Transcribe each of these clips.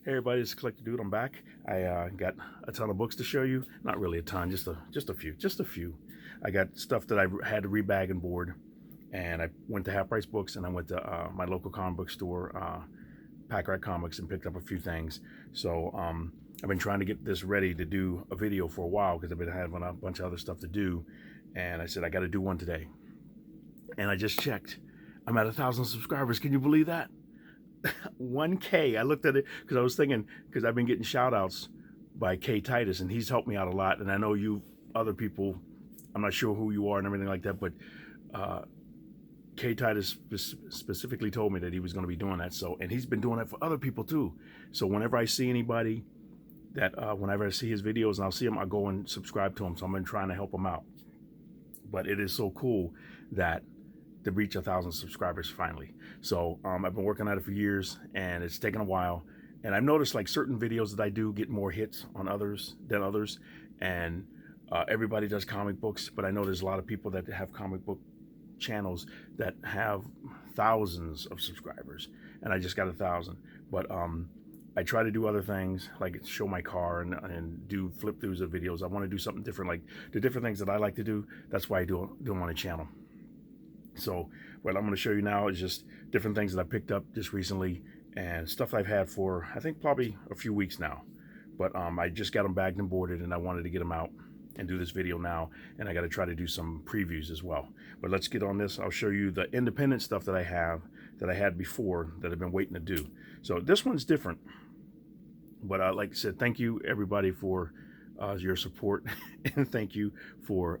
Hey everybody, it's Collector Dude. I'm back. I got a ton of books to show you. Not really a ton, just a few. I got stuff that I had to rebag and board, and I went to Half Price Books, and I went to my local comic book store, Pack Rat Comics, and picked up a few things. So I've been trying to get this ready to do a video for a while because I've been having a bunch of other stuff to do, and I said I got to do one today. And I just checked. I'm at 1,000 subscribers. Can you believe that? 1K. I looked at it because I was thinking, because I've been getting shout outs by K Titus, and he's helped me out a lot. And I know you other people, I'm not sure who you are and everything like that, but K Titus specifically told me that he was going to be doing that. So, and he's been doing that for other people too. So whenever I see anybody that, whenever I see his videos and I'll see him, I'll go and subscribe to him. So I've been trying to help him out. But it is so cool that to reach 1,000 subscribers finally. So I've been working on it for years, and it's taken a while. And I've noticed like certain videos that I do get more hits on others than others, and everybody does comic books, but I know there's a lot of people that have comic book channels that have thousands of subscribers, and I just got 1,000. But I try to do other things like show my car and do flip throughs of videos. I want to do something different, like the different things that I like to do. That's why I do them on a channel. So what I'm going to show you now is just different things that I picked up just recently and stuff I've had for, I think, probably a few weeks now. But I just got them bagged and boarded, and I wanted to get them out and do this video now. And I got to try to do some previews as well. But let's get on this. I'll show you the independent stuff that I have, that I had before, that I've been waiting to do. So this one's different. But like I said, thank you everybody for your support. And thank you for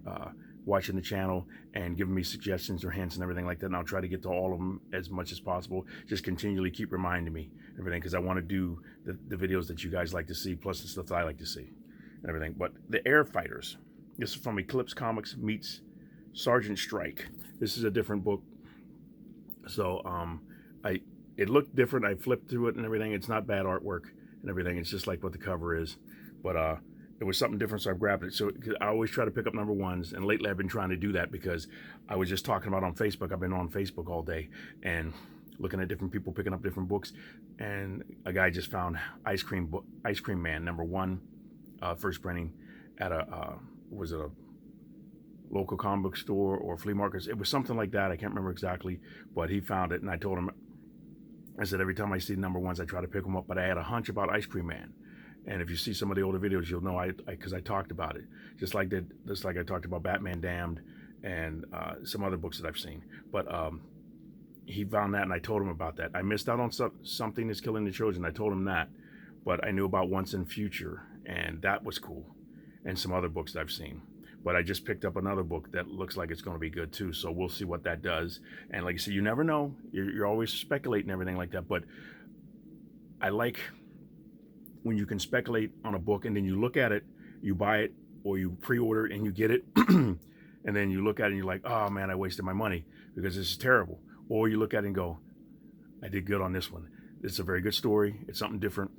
watching the channel and giving me suggestions or hints and everything like that, and I'll try to get to all of them as much as possible. Just continually keep reminding me everything, because I want to do the videos that you guys like to see, plus the stuff that I like to see and everything. But the Air Fighters, this is from Eclipse Comics meets Sergeant Strike. This is a different book. So it looked different. I flipped through it and everything. It's not bad artwork and everything. It's just like what the cover is, but it was something different, so I grabbed it. So I always try to pick up number ones, and lately I've been trying to do that because I was just talking about on Facebook. I've been on Facebook all day and looking at different people picking up different books, and a guy just found Ice Cream Man #1, first printing at was it a local comic book store or flea market? It was something like that. I can't remember exactly, but he found it, and I told him, I said every time I see number ones, I try to pick them up. But I had a hunch about Ice Cream Man. And if you see some of the older videos, you'll know because I talked about it. Just like I talked about Batman Damned and some other books that I've seen. But he found that, and I told him about that. I missed out on something that's killing the children. I told him that. But I knew about Once and Future, and that was cool. And some other books that I've seen. But I just picked up another book that looks like it's going to be good too. So we'll see what that does. And like I said, you never know. You're always speculating and everything like that. But I like when you can speculate on a book and then you look at it, you buy it, or you pre-order it and you get it, and then you look at it and you're like, oh man, I wasted my money because this is terrible. Or you look at it and go, I did good on this one. It's a very good story. It's something different.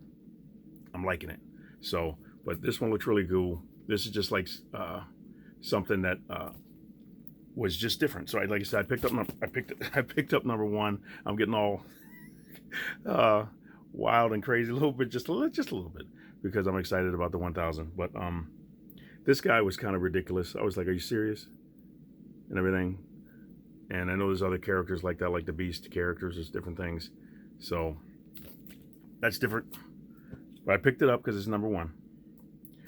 I'm liking it. So, but this one looks really cool. This is just like something that was just different. So like I said, I picked up number one. I'm getting all wild and crazy a little bit, just a little bit, because I'm excited about the 1,000. But this guy was kind of ridiculous. I was like, are you serious? And everything. And I know there's other characters like that, like the Beast characters. There's different things. So that's different. But I picked it up because it's #1.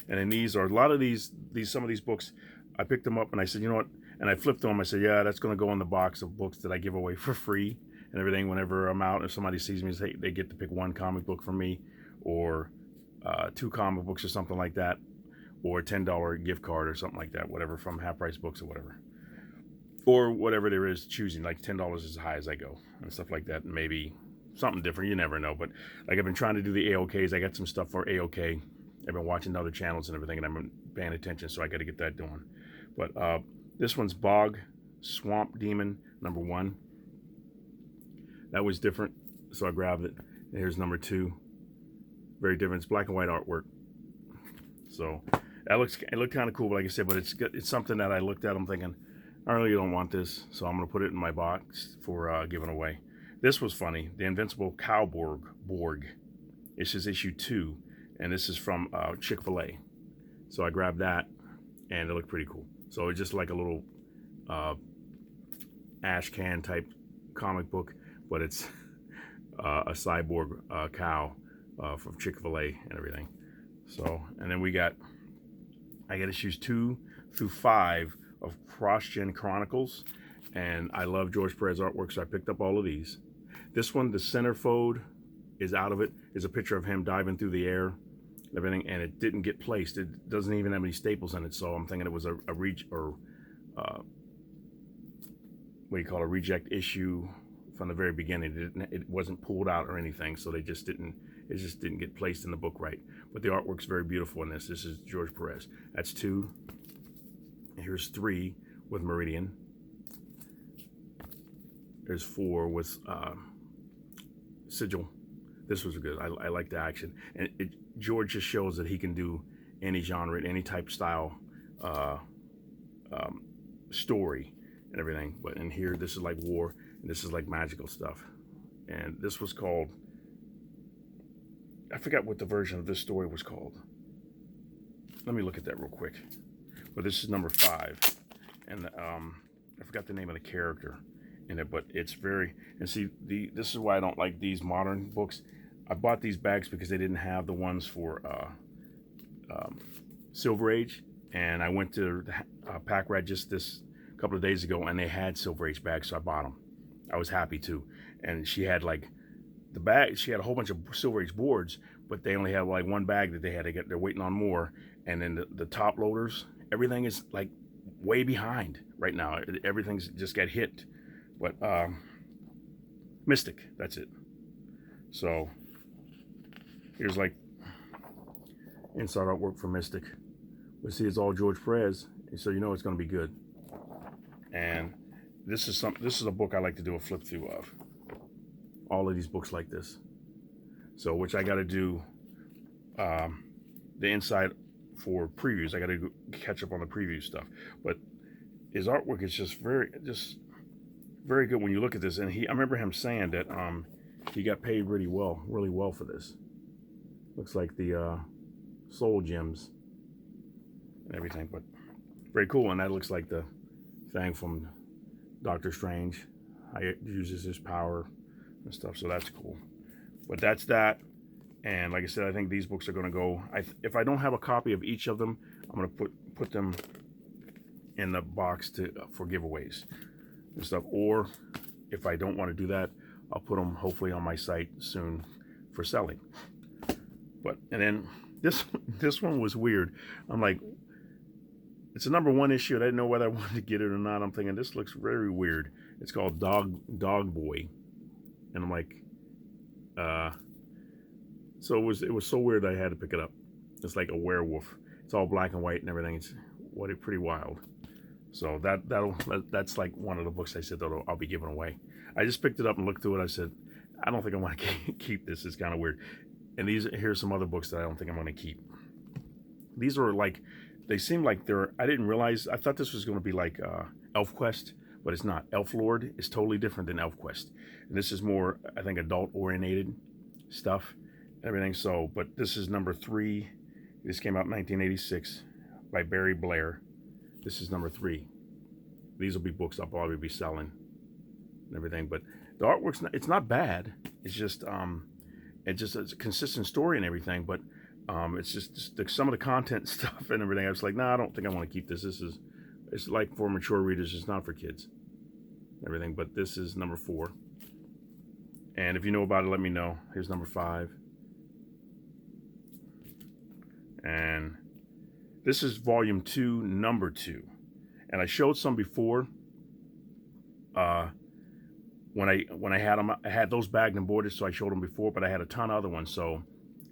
And then these are a lot of these some of these books. I picked them up and I said, you know what? And I flipped them. I said, yeah, that's going to go in the box of books that I give away for free and everything. Whenever I'm out, if somebody sees me, they get to pick one comic book from me, or 2 comic books or something like that, or a $10 gift card or something like that, whatever, from Half Price Books or whatever, or whatever there is choosing. Like $10 is as high as I go and stuff like that. And maybe something different, you never know. But like I've been trying to do the AOKs. I got some stuff for AOK. I've been watching other channels and everything, and I've been paying attention, so I got to get that doing. But this one's Bog Swamp Demon #1. That was different, so I grabbed it. And here's #2. Very different. It's black and white artwork. So it looked kind of cool, like I said, but it's something that I looked at. I'm thinking, I really don't want this, so I'm going to put it in my box for giving away. This was funny. The Invincible Cowborg. It's just issue 2, and this is from Chick-fil-A. So I grabbed that, and it looked pretty cool. So it's just like a little ash can type comic book, but it's a cyborg cow from Chick-fil-A and everything. So, and then I got issues 2 through 5 of Cross-Gen Chronicles, and I love George Perez artwork, so I picked up all of these. This one, the centerfold is out of it. Is a picture of him diving through the air, everything, and it didn't get placed. It doesn't even have any staples in it, so I'm thinking it was a reject issue from the very beginning. It wasn't pulled out or anything, so it just didn't get placed in the book right. But the artwork's very beautiful in this. This is George Perez. That's 2. Here's 3 with Meridian. There's 4 with Sigil. This was good. I like the action, and George just shows that he can do any genre, any type style story and everything. But in here, this is like war, and this is like magical stuff. And this was called, I forgot what the version of this story was called. Let me look at that real quick. But this is number 5, and I forgot the name of the character in it, but it's very, and see, this is why I don't like these modern books. I bought these bags because they didn't have the ones for Silver Age, and I went to Pack Rat just this couple of days ago, and they had Silver Age bags, so I bought them. I was happy too. And she had like the bag, she had a whole bunch of Silver Age boards, but they only had like one bag that they had to get. They're waiting on more. And then the top loaders, everything is like way behind right now. Everything's just got hit. But Mystic, that's it. So here's like inside artwork for Mystic. But see, it's all George Perez, so you know it's going to be good. And this is a book I like to do a flip through of. All of these books like this. So, which I got to do the inside for previews. I got to catch up on the preview stuff. But his artwork is just very good when you look at this. And I remember him saying that he got paid really well for this. Looks like the soul gems and everything, but very cool. And that looks like the thing from Doctor Strange. How he uses his power and stuff, so that's cool. But that's that. And like I said, I think these books are going to go, if I don't have a copy of each of them, I'm going to put them in the box for giveaways and stuff. Or if I don't want to do that, I'll put them hopefully on my site soon for selling. But, and then this one was weird. I'm like, it's a number 1 issue. I didn't know whether I wanted to get it or not. I'm thinking this looks very weird. It's called Dog Boy, and I'm like, so it was so weird that I had to pick it up. It's like a werewolf. It's all black and white and everything. It's pretty wild. So that's like one of the books I said that I'll be giving away. I just picked it up and looked through it. I said, I don't think I want to keep this. It's kind of weird. And here's some other books that I don't think I'm going to keep. These are like, they seem like I didn't realize, I thought this was going to be like ElfQuest, but it's not. Elflord is totally different than ElfQuest. And this is more, I think, adult-oriented stuff, everything. So, but this is number 3. This came out in 1986 by Barry Blair. This is number 3. These will be books I'll probably be selling and everything. But the artwork's it's not bad. It's just it's a consistent story and everything. But it's just some of the content stuff and everything. I was like, nah, I don't think I want to keep this. It's like for mature readers. It's not for kids. Everything. But this is number 4. And if you know about it, let me know. Here's number 5. And this is volume 2, number 2. And I showed some before. When I had them, I had those bagged and boarded, so I showed them before. But I had a ton of other ones, so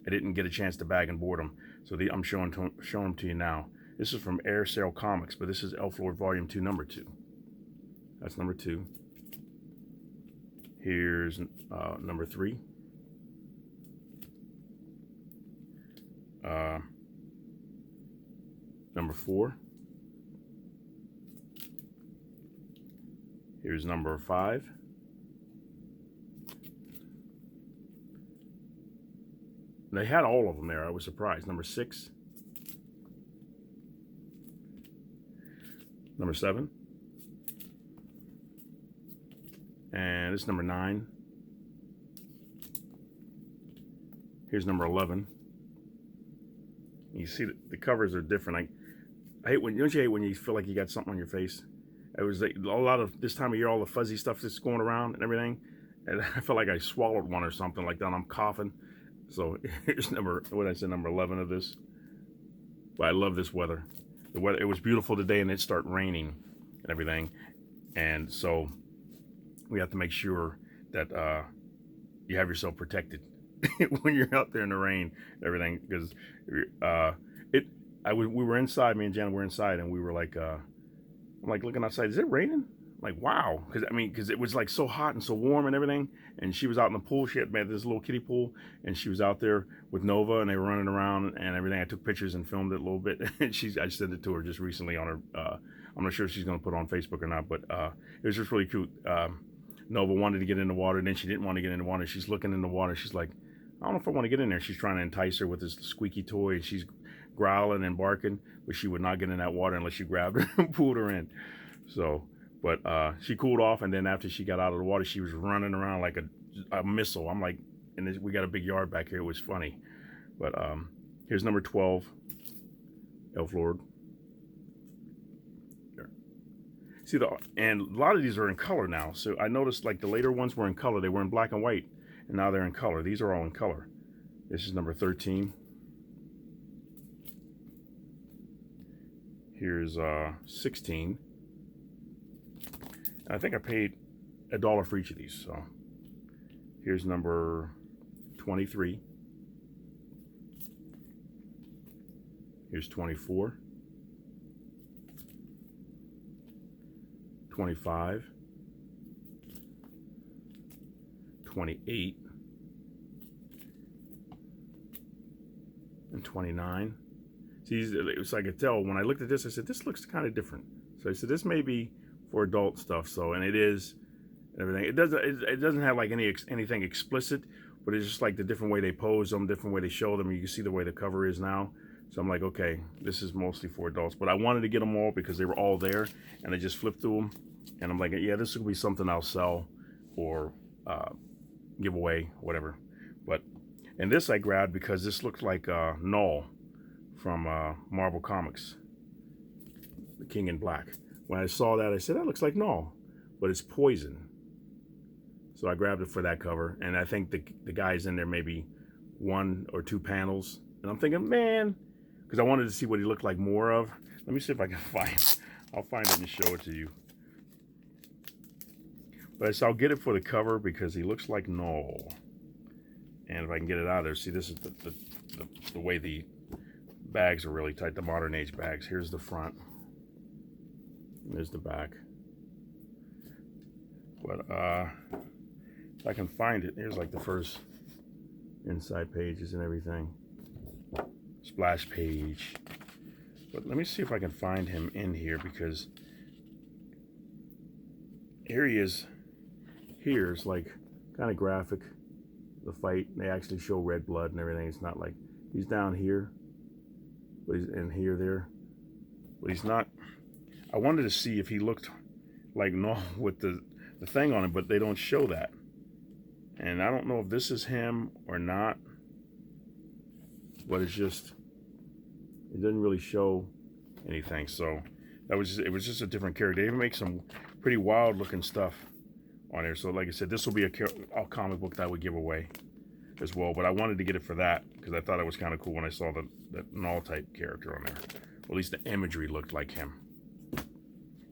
I didn't get a chance to bag and board them. So I'm showing them to you now. This is from Aircel Comics, but this is Elflord volume 2, number 2. That's number 2. Here's number 3. Number 4. Here's number 5. And they had all of them there. I was surprised. Number 6. Number 7. And this is number 9. Here's number 11. You see the covers are different. I hate when, don't you hate when you feel like you got something on your face? It was like a lot of this time of year, all the fuzzy stuff that's going around and everything. And I felt like I swallowed one or something like that. I'm coughing. So here's number 11 of this. But I love this weather. The weather, it was beautiful today, and it started raining and everything. And so we have to make sure that you have yourself protected when you're out there in the rain and everything. Because we were inside, me and Jen were inside, and we were like, I'm like looking outside, is it raining? I'm like, wow. Because it was like so hot and so warm and everything. And she was out in the pool. She had made this little kiddie pool, and she was out there with Nova, and they were running around and everything. I took pictures and filmed it a little bit. And I sent it to her just recently on her, I'm not sure if she's going to put it on Facebook or not, but it was just really cute. Nova wanted to get in the water, and then she didn't want to get in the water. She's looking in the water. She's like, I don't know if I want to get in there. She's trying to entice her with this squeaky toy, and she's growling and barking, but she would not get in that water unless you grabbed her and pulled her in. So, but she cooled off, and then after she got out of the water, she was running around like a missile. I'm like, and we got a big yard back here. It was funny. But here's number 12, Elflord. See, and a lot of these are in color now. So I noticed like the later ones were in color. They were in black and white, and now they're in color. These are all in color. This is number 13. Here's 16. And I think I paid $1 for each of these. So here's number 23. Here's 24. 25. 28. And 29. See, it was, I could tell when I looked at this, I said, this looks kind of different. So I said, this may be for adult stuff. So, and it is, everything. It doesn't have like anything explicit, but it's just like the different way they pose them, different way they show them. You can see the way the cover is now. So I'm like, okay, this is mostly for adults. But I wanted to get them all because they were all there, and I just flipped through them. And I'm like, yeah, this will be something I'll sell or give away, whatever. But, and this I grabbed because this looked like Null from Marvel Comics, the King in Black. When I saw that, I said, that looks like Null, but it's Poison. So I grabbed it for that cover, and I think the guy's in there maybe 1 or 2 panels. And I'm thinking, man, because I wanted to see what he looked like more of. Let me see if I can find it. I'll find it and show it to you. But I'll get it for the cover because he looks like Null. And if I can get it out of there, see, this is the way the bags are really tight, the modern age bags. Here's the front. There's the back. But if I can find it, here's like the first inside pages and everything. Splash page. But let me see if I can find him in here, because here he is. Here's like kind of graphic. The fight, they actually show red blood and everything. It's not like he's down here, but he's in here there, but he's not. I wanted to see if he looked like Null with the thing on him, but they don't show that. And I don't know if this is him or not, but it's just, it doesn't really show anything. So that was it was just a different character. They even make some pretty wild looking stuff on there. So like I said, this will be a comic book that I would give away as well. But I wanted to get it for that because I thought it was kind of cool when I saw that Null type character on there. Or at least the imagery looked like him.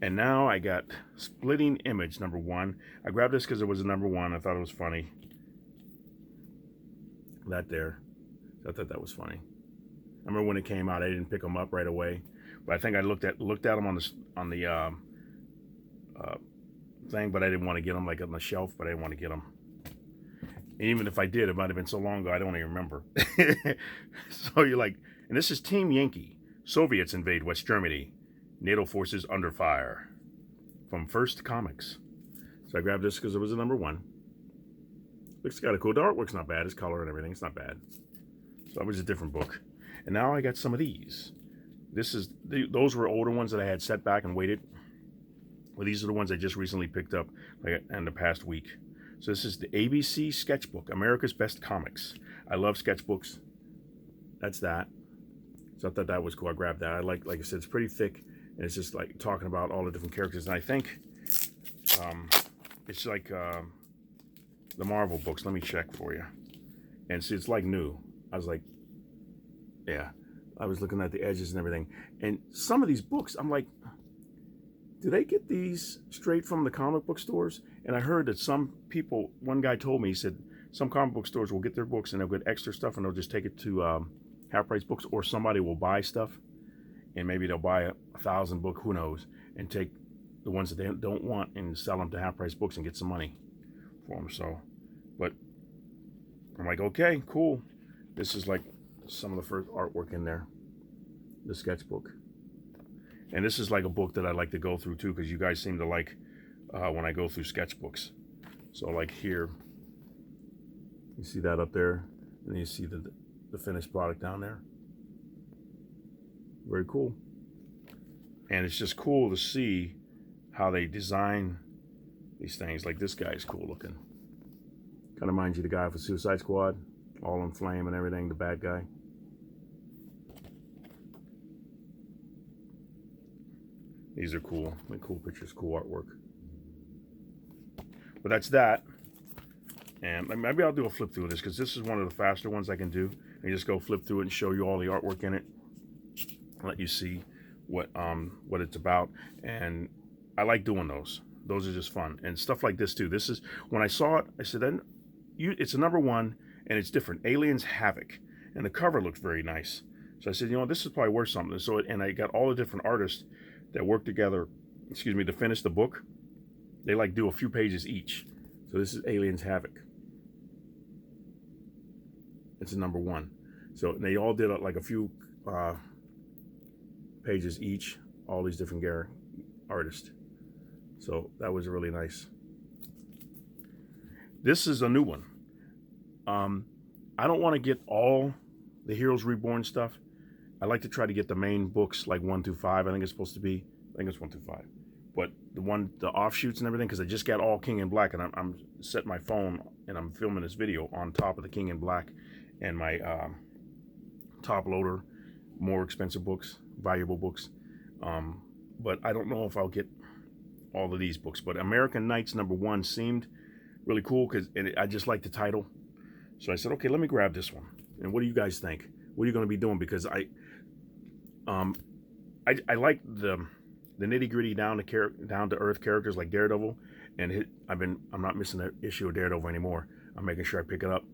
And now I got Splitting Image number 1. I grabbed this because it was a number 1. I thought it was funny. That there. I thought that was funny. I remember when it came out, I didn't pick them up right away, but I think I looked at them on the thing, but I didn't want to get them like on the shelf, but I didn't want to get them. And even if I did, it might have been so long ago, I don't even remember. So you're like, and this is Team Yankee. Soviets invade West Germany. NATO forces under fire. From First Comics. So I grabbed this because it was a number 1. Looks kind of cool. The artwork's not bad. His color and everything, it's not bad. So that was a different book. And now I got some of these. Those were older ones that I had set back and waited. Well, these are the ones I just recently picked up like in the past week. So this is the ABC Sketchbook, America's Best Comics. I love sketchbooks. That's that. So I thought that was cool. I grabbed that. I like I said, it's pretty thick, and it's just like talking about all the different characters. And I think it's like the Marvel books. Let me check for you. And see, it's like new. I was like, yeah. I was looking at the edges and everything. And some of these books, I'm like, do they get these straight from the comic book stores? And I heard that some people, one guy told me, he said, some comic book stores will get their books and they'll get extra stuff and they'll just take it to half price books, or somebody will buy stuff and maybe they'll buy 1,000 book, who knows, and take the ones that they don't want and sell them to half price books and get some money for them. So, but I'm like, okay, cool. This is like some of the first artwork in there, the sketchbook. And this is like a book that I like to go through too, because you guys seem to like when I go through sketchbooks. So like here, you see that up there, and you see the finished product down there. Very cool. And it's just cool to see how they design these things. Like this guy is cool looking. Kind of reminds you of the guy for Suicide Squad, all in flame and everything, the bad guy. These are cool. Like cool pictures, cool artwork. But that's that. And maybe I'll do a flip through of this, because this is one of the faster ones I can do. And just go flip through it and show you all the artwork in it. Let you see what it's about. And I like doing those. Those are just fun. And stuff like this too. This is, when I saw it, I said, then it's a #1 and it's different. Aliens Havoc. And the cover looks very nice. So I said, you know, this is probably worth something. So, and I got all the different artists that work together, to finish the book. They like do a few pages each. So this is Aliens Havoc. It's a #1. So they all did like a few pages each, all these different artists. So that was really nice. This is a new one. I don't want to get all the Heroes Reborn stuff. I like to try to get the main books, like 1 through 5. I think it's supposed to be. I think it's 1 through 5. But the offshoots and everything, because I just got all King in Black, and I'm setting my phone and I'm filming this video on top of the King in Black and my top loader, more expensive books, valuable books. But I don't know if I'll get all of these books. But American Knights #1 seemed really cool, because I just like the title. So I said, okay, let me grab this one. And what do you guys think? What are you going to be doing? Because I like the nitty gritty down to earth characters like Daredevil, and I'm not missing an issue of Daredevil anymore. I'm making sure I pick it up.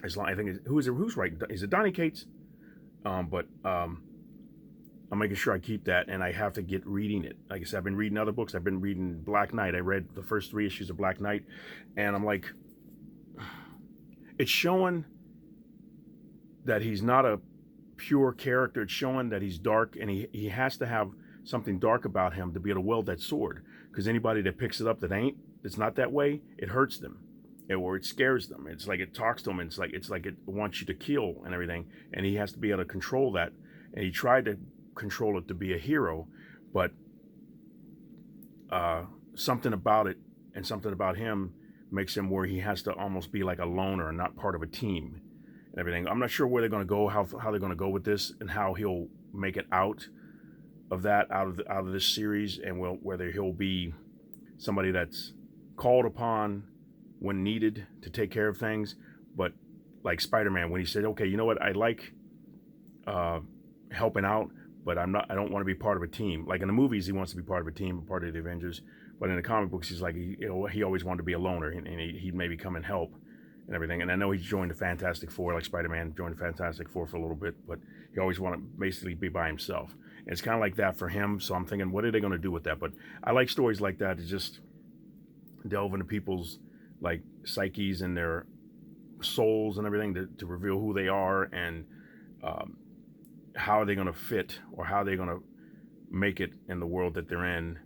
As long, I think who's writing? Is it Donny Cates? But I'm making sure I keep that, and I have to get reading it. Like I said, I've been reading other books. I've been reading Black Knight. I read the first 3 issues of Black Knight, and I'm like, it's showing that he's not a pure character. It's showing that he's dark, and he has to have something dark about him to be able to wield that sword. Because anybody that picks it up that's not that way, it hurts them, or it scares them. It's like it talks to them. And it's like it wants you to kill and everything. And he has to be able to control that. And he tried to control it to be a hero, but something about it and something about him makes him where he has to almost be like a loner and not part of a team and everything. I'm not sure where they're going to go, how they're going to go with this, and how he'll make it out of this series, and whether he'll be somebody that's called upon when needed to take care of things. But like Spiderman, when he said, okay, you know what, I like helping out, but I don't want to be part of a team. Like in the movies, he wants to be part of a team, part of the Avengers. But in the comic books, he's like, he always wanted to be a loner, and he'd maybe come and help and everything. And I know he joined the Fantastic Four, like Spider-Man joined the Fantastic Four for a little bit, but he always wanted to basically be by himself. And it's kind of like that for him. So I'm thinking, what are they going to do with that? But I like stories like that to just delve into people's like psyches and their souls and everything to reveal who they are, and how are they going to fit, or how are they going to make it in the world that they're in,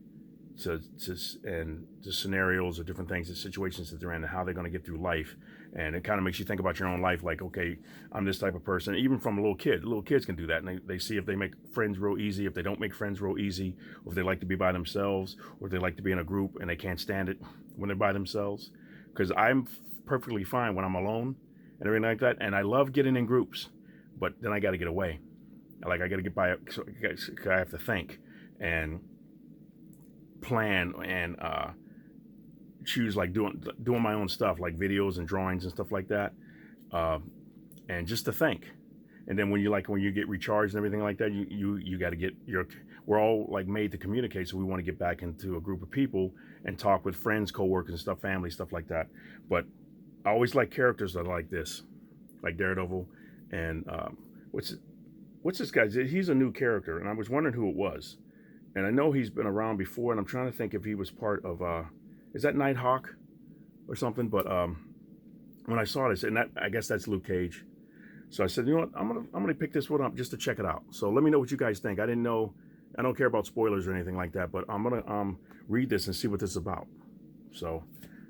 and the scenarios or different things, the situations that they're in, and how they're going to get through life. And it kind of makes you think about your own life, like, okay, I'm this type of person. Even from a little kid, little kids can do that, and they see if they make friends real easy, if they don't make friends real easy, or if they like to be by themselves, or if they like to be in a group and they can't stand it when they're by themselves. Because I'm perfectly fine when I'm alone and everything like that, and I love getting in groups, but then I got to get away. Like, I got to get by, so I have to think and plan and choose, like doing my own stuff, like videos and drawings and stuff like that, and just to think. And then when you get recharged and everything like that, you got to get we're all like made to communicate, so we want to get back into a group of people and talk with friends, co-workers and stuff, family, stuff like that. But I always like characters that are like this, like Daredevil, and what's this guy? He's a new character, and I was wondering who it was. And I know he's been around before, and I'm trying to think if he was part of, is that Nighthawk or something? But when I saw this, and I guess that's Luke Cage. So I said, you know what, I'm gonna pick this one up just to check it out. So let me know what you guys think. I didn't know, I don't care about spoilers or anything like that, but I'm gonna read this and see what this is about. So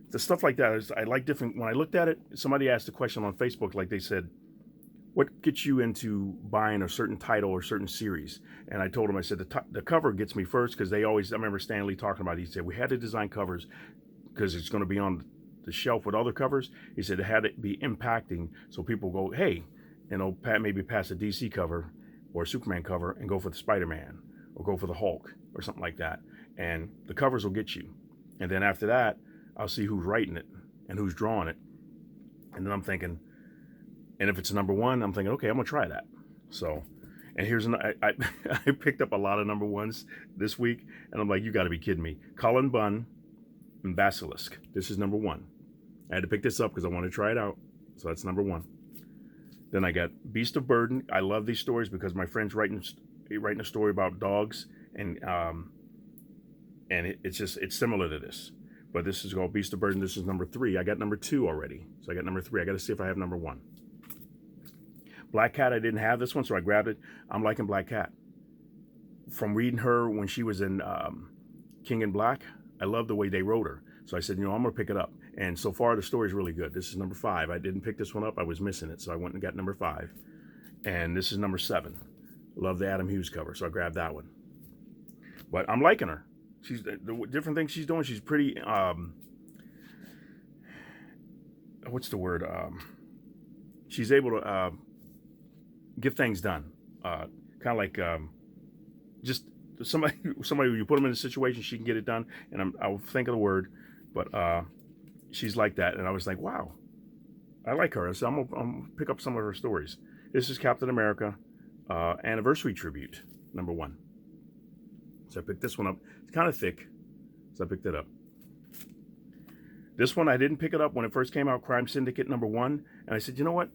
the stuff like that, I like different. When I looked at it, somebody asked a question on Facebook, like they said, what gets you into buying a certain title or certain series? And I told him, I said, the cover gets me first, because they always, I remember Stan Lee talking about it. He said, we had to design covers because it's going to be on the shelf with other covers. He said it had to be impacting, so people go, hey, you know, maybe pass a DC cover or a Superman cover and go for the Spiderman or go for the Hulk or something like that. And the covers will get you. And then after that, I'll see who's writing it and who's drawing it. And then I'm thinking, and if it's number one, I'm thinking, okay, I'm gonna try that. So, and here's I picked up a lot of number ones this week, and I'm like, you got to be kidding me. Cullen Bunn and Basilisk. This is number one. I had to pick this up because I want to try it out. So that's number one. Then I got Beast of Burden. I love these stories because my friend's writing a story about dogs, and it's similar to this. But this is called Beast of Burden. This is number 3. I got number 2 already. So I got number 3. I got to see if I have number 1. Black Cat, I didn't have this one, so I grabbed it. I'm liking Black Cat. From reading her when she was in King in Black, I love the way they wrote her. So I said, you know, I'm going to pick it up. And so far, the story is really good. This is number 5. I didn't pick this one up. I was missing it, so I went and got number 5. And this is number 7. Love the Adam Hughes cover, so I grabbed that one. But I'm liking her. She's the different things she's doing. She's pretty, what's the word? She's able to get things done. Kind of like just somebody you put them in a situation, she can get it done. And I'll think of the word, but she's like that. And I was like, wow, I like her. So I'm gonna pick up some of her stories. This is Captain America Anniversary Tribute, number 1. So I picked this one up. It's kind of thick, so I picked it up. This one, I didn't pick it up when it first came out, Crime Syndicate number 1. And I said, you know what?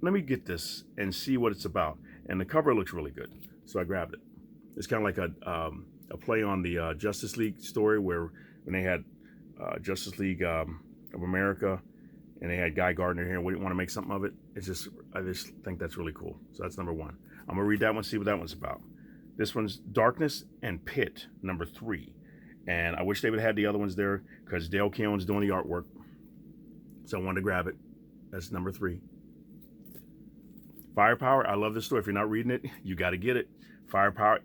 Let me get this and see what it's about. And the cover looks really good, so I grabbed it. It's kind of like a play on the Justice League story when they had Justice League of America, and they had Guy Gardner here, and we didn't want to make something of it. I just think that's really cool. So that's number 1. I'm gonna read that one, see what that one's about. This one's Darkness and Pit, number 3. And I wish they would have had the other ones there because Dale Keown's doing the artwork. So I wanted to grab it. That's number 3. Firepower, I love this story. If you're not reading it, you got to get it. Firepower,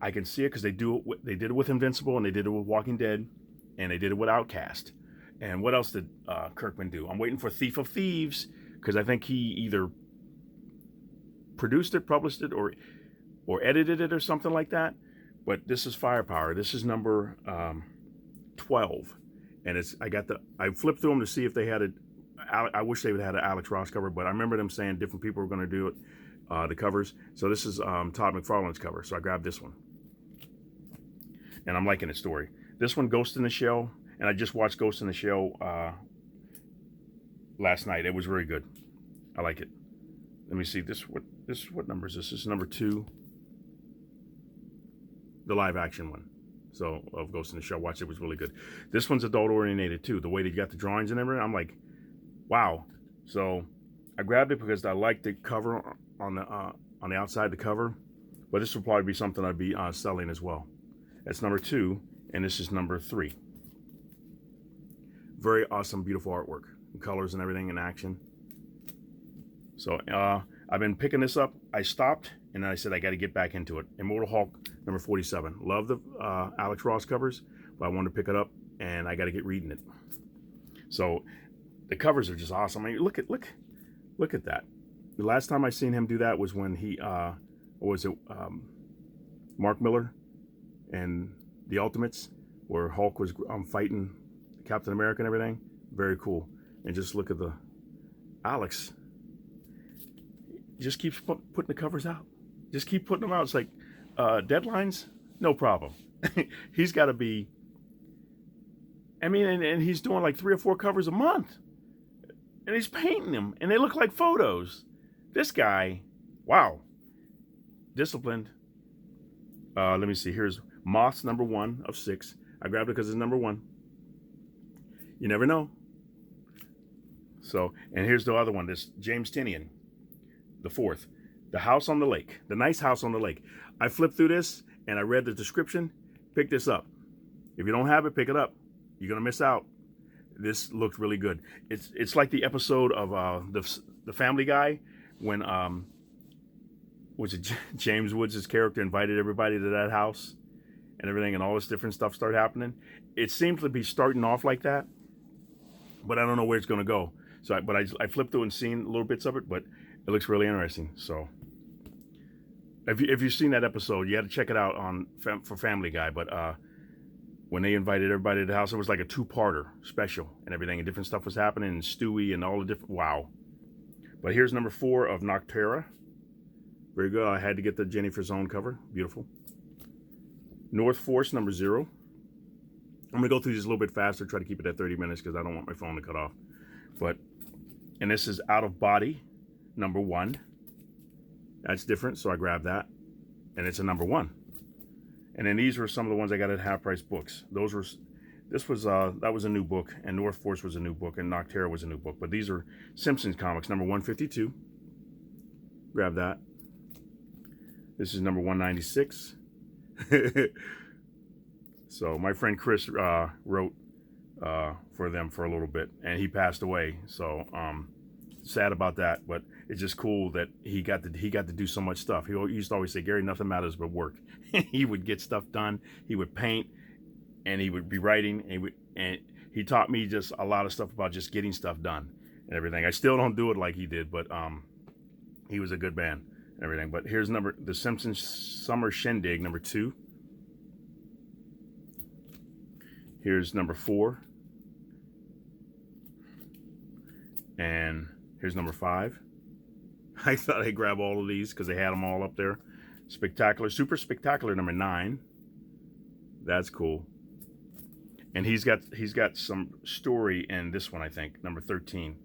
I can see it because they did it with Invincible, and they did it with Walking Dead, and they did it with Outcast. And what else did Kirkman do? I'm waiting for Thief of Thieves because I think he either produced it, published it, or edited it or something like that. But this is Firepower. This is number 12, and I flipped through them to see if they had it. I wish they would have had an Alex Ross cover, but I remember them saying different people were going to do it, the covers. So this is Todd McFarlane's cover, so I grabbed this one, and I'm liking the story. This one, Ghost in the Shell, and I just watched Ghost in the Shell last night. It was very good. I like it. Let me see what number is this? This is number 2. The live action one, so of Ghost in the Shell. Watch it, was really good. This one's adult oriented too. The way they got the drawings and everything, I'm like, wow. So I grabbed it because I like the cover on the outside, the cover. But this will probably be something I'd be selling as well. That's number 2, and this is number 3. Very awesome, beautiful artwork, colors and everything in action. So I've been picking this up. I stopped and then I said I got to get back into it. Immortal Hulk number 47. Love the Alex Ross covers, but I wanted to pick it up and I got to get reading it. So the covers are just awesome. I mean, look at that. The last time I seen him do that was when he Mark Miller and the Ultimates, where Hulk was fighting Captain America and everything. Very cool. And just look at the Alex. Just keeps putting the covers out. Just keep putting them out. It's like deadlines, no problem. He's got to be. I mean, and he's doing like 3 or 4 covers a month, and he's painting them, and they look like photos. This guy, wow, disciplined. Let me see. Here's Moth's number 1 of 6. I grabbed it because it's number 1. You never know. So, and here's the other one. This James Tynion, the 4th, The House on the Lake, The Nice House on the Lake. I flipped through this and I read the description. Pick this up. If you don't have it, pick it up. You're gonna miss out. This looked really good. It's like the episode of the Family Guy when was it James Woods' character invited everybody to that house and everything, and all this different stuff started happening. It seems to be starting off like that, but I don't know where it's gonna go. So, I flipped through and seen little bits of it, but it looks really interesting. So, if you've seen that episode, you had to check it out on for Family Guy. But when they invited everybody to the house, it was like a 2-parter special and everything, and different stuff was happening, and Stewie and all the different. Wow. But here's number 4 of Noctera. Very good. I had to get the Jennifer Zone cover. Beautiful. North Force number 0. I'm gonna go through these a little bit faster. Try to keep it at 30 minutes because I don't want my phone to cut off. But and this is Out of Body number 1. That's different, so I grabbed that, and it's a number 1. And then these were some of the ones I got at Half Price Books. That was a new book, and North Force was a new book, and Noctera was a new book. But these are Simpsons comics, number 152. Grab that. This is number 196. So my friend Chris wrote for them for a little bit, and he passed away. So sad about that, but it's just cool that he got to do so much stuff. He used to always say, "Gary, nothing matters but work." He would get stuff done. He would paint, and he would be writing, and he taught me just a lot of stuff about just getting stuff done and everything. I still don't do it like he did, but he was a good man and everything. But here's the Simpsons Summer Shindig number 2. Here's number 4, and here's number 5. I thought I'd grab all of these because they had them all up there. Spectacular, Super Spectacular number 9. That's cool. And he's got some story in this one, I think, number 13.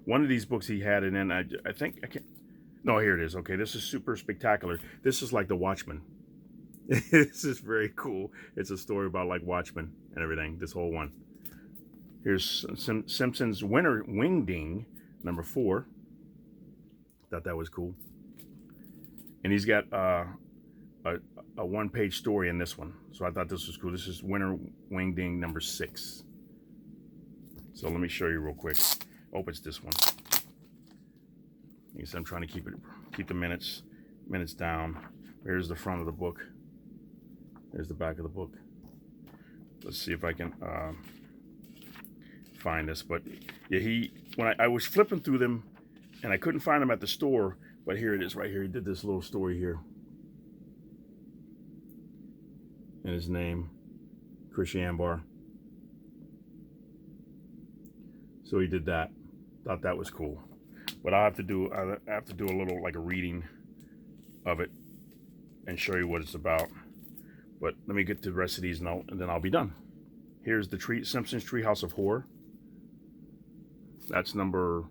One of these books he had it in. I think I can't. No, here it is. Okay, this is Super Spectacular. This is like The Watchmen. This is very cool. It's a story about like Watchmen and everything. This whole one. Here's Simpsons Winter Wingding number 4. Thought that was cool. And he's got a 1-page story in this one, so I thought this was cool. This is Winter Wingding number 6. So let me show you real quick. Oh, it's this one. You see, I'm trying to keep the minutes down. Here's the front of the book. There's the back of the book. Let's see if I can find this. But yeah, when I was flipping through them, and I couldn't find them at the store, but here it is right here. He did this little story here. And his name, Chris Yambar. So he did that. Thought that was cool. But I have to do a little like a reading of it and show you what it's about. But let me get to the rest of these and then I'll be done. Here's the Simpsons Treehouse of Horror. That's number,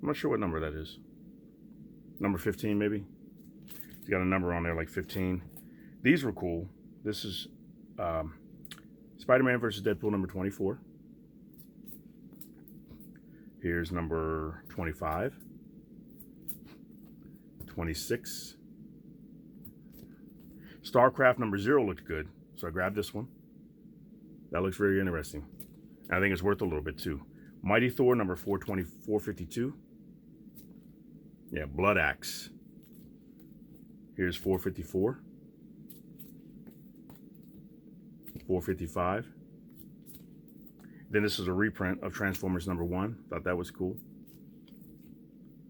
I'm not sure what number that is. Number 15 maybe. It's got a number on there like 15. These were cool. This is Spiderman versus Deadpool number 24. Here's number 25. 26. StarCraft number 0 looked good, so I grabbed this one. That looks very interesting. I think it's worth a little bit too. Mighty Thor number 452. Yeah, Blood Axe. Here's 454. 455. Then this is a reprint of Transformers number 1. Thought that was cool.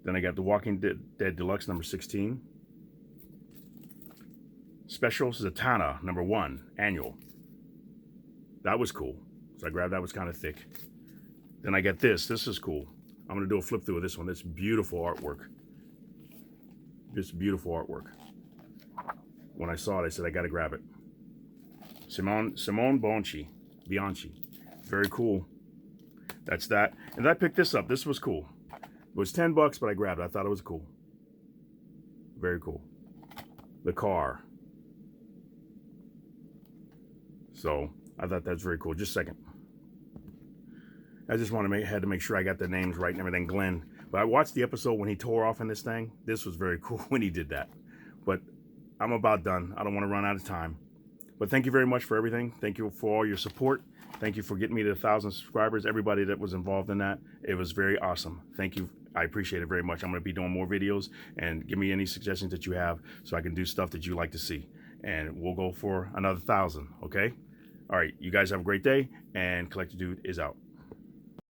Then I got The Walking Dead Deluxe number 16. Special Zatanna number 1 annual. That was cool. So I grabbed that. Was kind of thick. Then I get this. This is cool. I'm going to do a flip through of this one. It's beautiful artwork. This beautiful artwork. When I saw it, I said, I got to grab it. Simone Bianchi. Very cool. That's that. And I picked this up. This was cool. It was $10, but I grabbed it. I thought it was cool. Very cool. The car. So I thought that's very cool. Just a second. I just want to had to make sure I got the names right and everything. Glenn. But I watched the episode when he tore off in this thing. This was very cool when he did that. But I'm about done. I don't want to run out of time. But thank you very much for everything. Thank you for all your support. Thank you for getting me to 1,000 subscribers. Everybody that was involved in that. It was very awesome. Thank you. I appreciate it very much. I'm going to be doing more videos, and give me any suggestions that you have so I can do stuff that you like to see. And we'll go for another 1,000, okay? All right. You guys have a great day, and Collector Dude is out.